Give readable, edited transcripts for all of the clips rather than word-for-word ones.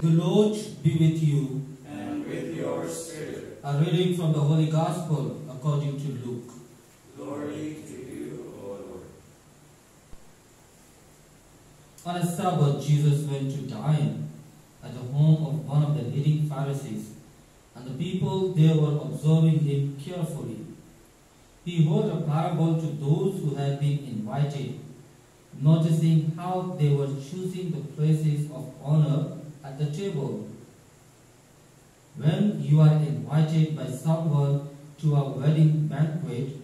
The Lord be with you. And with your spirit. A reading from the Holy Gospel according to Luke. Glory to you, O Lord. On a Sabbath, Jesus went to dine at the home of one of the leading Pharisees, and the people there were observing him carefully. He told a parable to those who had been invited, noticing how they were choosing the places of honor at the table. When you are invited by someone to a wedding banquet,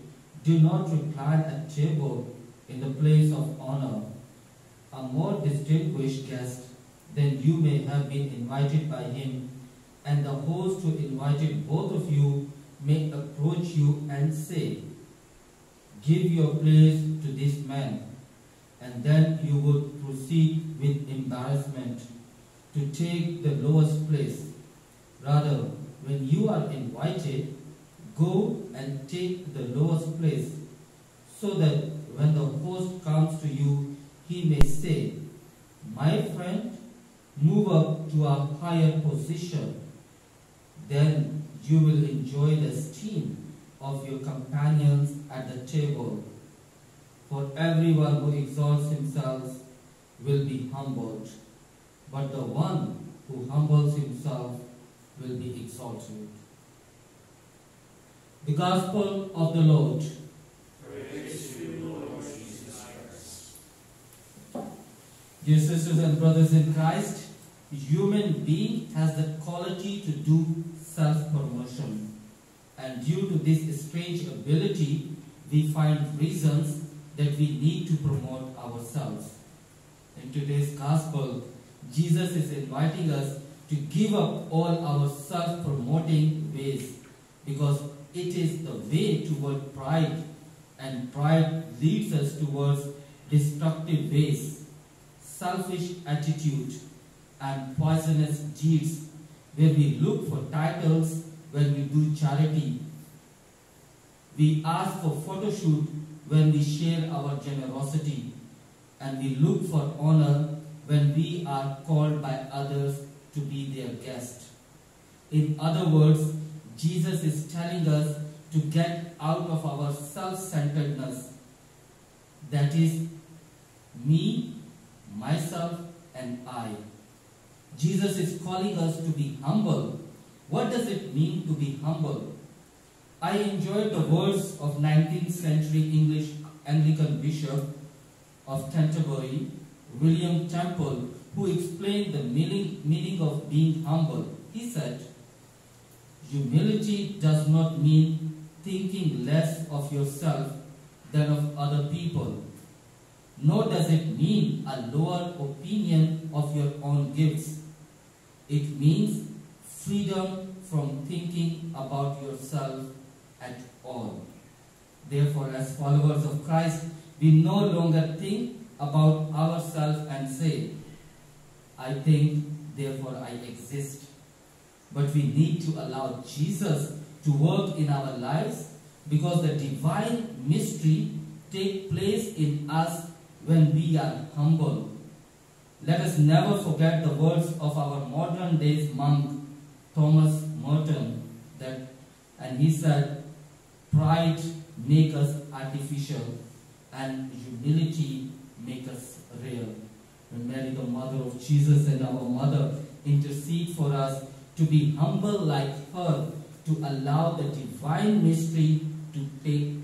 do not recline at table in the place of honor. A more distinguished guest than you may have been invited by him, and the host who invited both of you may approach you and say, "Give your place to this man," and then you would proceed with embarrassment to take the lowest place. Rather, when you are invited, go and take the lowest place, so that when the host comes to you, he may say, "My friend, move up to a higher position." Then you will enjoy the esteem of your companions at the table. For everyone who exalts himself will be humbled, but the one who humbles himself will be exalted. The Gospel of the Lord. Praise to you, Lord Jesus Christ. Dear sisters and brothers in Christ, human being has the quality to do self-promotion. And due to this strange ability, we find reasons that we need to promote ourselves. In today's Gospel, Jesus is inviting us to give up all our self-promoting ways, because it is the way toward pride, and pride leads us towards destructive ways, selfish attitude, and poisonous deeds, where we look for titles when we do charity. We ask for photo shoot when we share our generosity, and we look for honor when we are called by others to be their guest. In other words, Jesus is telling us to get out of our self-centeredness, that is, me, myself, and I. Jesus is calling us to be humble. What does it mean to be humble? I enjoyed the words of 19th century English Anglican Bishop of Canterbury, William Temple, who explained the meaning of being humble. He said, "Humility does not mean thinking less of yourself than of other people, nor does it mean a lower opinion of your own gifts. It means freedom from thinking about yourself at all. Therefore, as followers of Christ, we no longer think about ourselves and say, 'I think, therefore I exist.' But we need to allow Jesus to work in our lives, because the divine mystery takes place in us when we are humble. Let us never forget the words of our modern day monk, Thomas Merton, and he said, "Pride makes us artificial, and humility makes us real." When Mary, the mother of Jesus and our mother, intercede for us to be humble like her, to allow the divine mystery to take